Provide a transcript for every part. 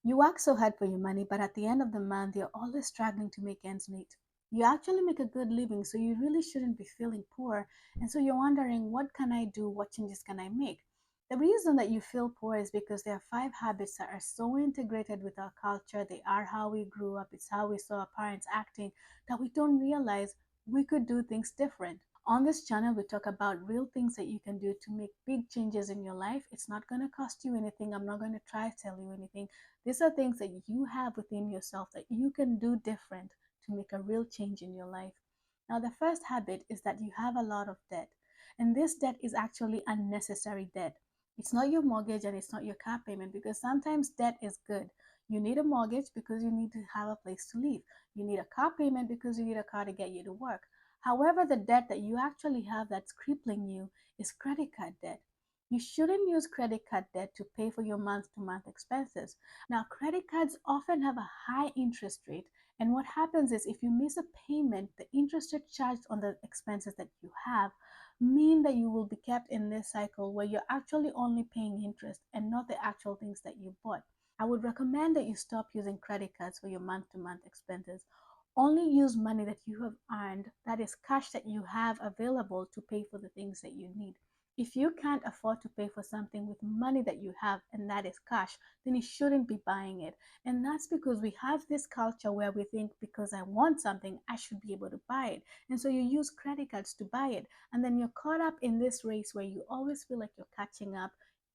You work so hard for your money, but at the end of the month, you're always struggling to make ends meet. You actually make a good living, so you really shouldn't be feeling poor. And so you're wondering, what can I do? What changes can I make? The reason that you feel poor is because there are five habits that are so integrated with our culture. They are how we grew up, it's how we saw our parents acting, that we don't realize we could do things different. On this channel, we talk about real things that you can do to make big changes in your life. It's not going to cost you anything. I'm not going to try to tell you anything. These are things that you have within yourself that you can do different to make a real change in your life. Now, the first habit is that you have a lot of debt. And this debt is actually unnecessary debt. It's not your mortgage and it's not your car payment, because sometimes debt is good. You need a mortgage because you need to have a place to live. You need a car payment because you need a car to get you to work. However, the debt that you actually have that's crippling you is credit card debt. You shouldn't use credit card debt to pay for your month to month expenses. Now, credit cards often have a high interest rate. And what happens is, if you miss a payment, the interest rate charged on the expenses that you have mean that you will be kept in this cycle where you're actually only paying interest and not the actual things that you bought. I would recommend that you stop using credit cards for your month to month expenses. Only use money that you have earned, that is cash that you have available to pay for the things that you need. If you can't afford to pay for something with money that you have and that is cash, then you shouldn't be buying it. And that's because we have this culture where we think, because I want something, I should be able to buy it. And so you use credit cards to buy it. And then you're caught up in this race where you always feel like you're catching up,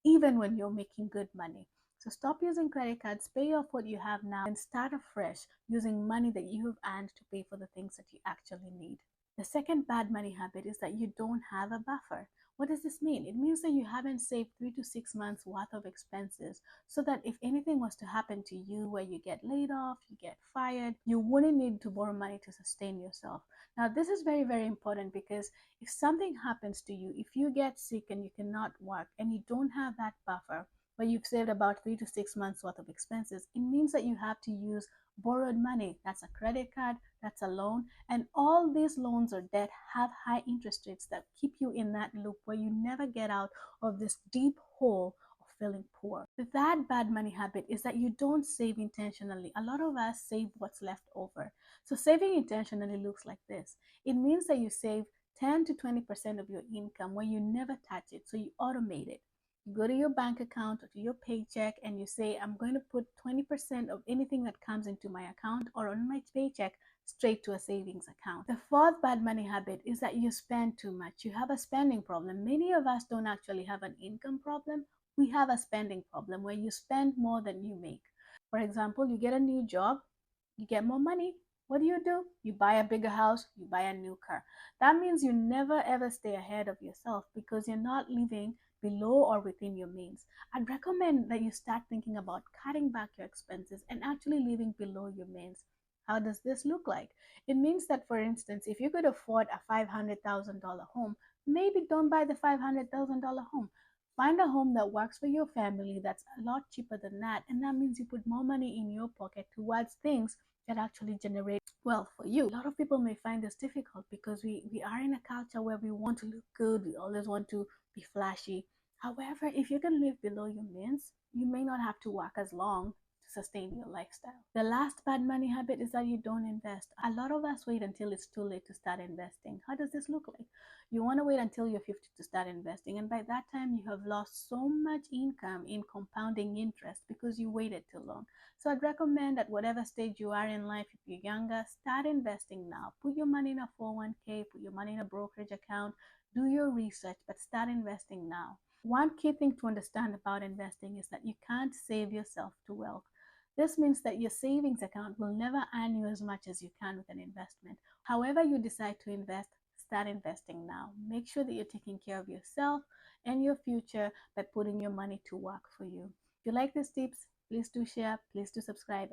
even when you're making good money. So stop using credit cards, pay off what you have now, and start afresh using money that you have earned to pay for the things that you actually need. The second bad money habit is that you don't have a buffer. What does this mean? It means that you haven't saved 3 to 6 months worth of expenses, so that if anything was to happen to you where you get laid off, you get fired, you wouldn't need to borrow money to sustain yourself. Now, this is very, very important, because if something happens to you, if you get sick and you cannot work and you don't have that buffer, where you've saved about 3 to 6 months worth of expenses, it means that you have to use borrowed money. That's a credit card, that's a loan, and all these loans or debt have high interest rates that keep you in that loop where you never get out of this deep hole of feeling poor. The third bad money habit is that you don't save intentionally. A lot of us save what's left over. So saving intentionally looks like this. It means that you save 10 to 20% of your income where you never touch it, so you automate it. You go to your bank account or to your paycheck and you say, I'm going to put 20% of anything that comes into my account or on my paycheck straight to a savings account. The fourth bad money habit is that you spend too much. You have a spending problem. Many of us don't actually have an income problem. We have a spending problem where you spend more than you make. For example, you get a new job, you get more money. What do? You buy a bigger house, you buy a new car. That means you never ever stay ahead of yourself, because you're not living below or within your means. I'd recommend that you start thinking about cutting back your expenses and actually living below your means. How does this look like? It means that, for instance, if you could afford a $500,000 home, maybe don't buy the $500,000 home. Find a home that works for your family that's a lot cheaper than that. And that means you put more money in your pocket towards things that actually generate wealth for you. A lot of people may find this difficult because we are in a culture where we want to look good, we always want to be flashy. However, if you can live below your means, you may not have to work as long to sustain your lifestyle. The last bad money habit is that you don't invest. A lot of us wait until it's too late to start investing. How does this look like? You want to wait until you're 50 to start investing, and by that time you have lost so much income in compounding interest because you waited too long. So I'd recommend at whatever stage you are in life, if you're younger, start investing now. Put your money in a 401k, put your money in a brokerage account, do your research, but start investing now. One key thing to understand about investing is that you can't save yourself to wealth. This means that your savings account will never earn you as much as you can with an investment. However you decide to invest, start investing now. Make sure that you're taking care of yourself and your future by putting your money to work for you. If you like these tips, please do share, please do subscribe.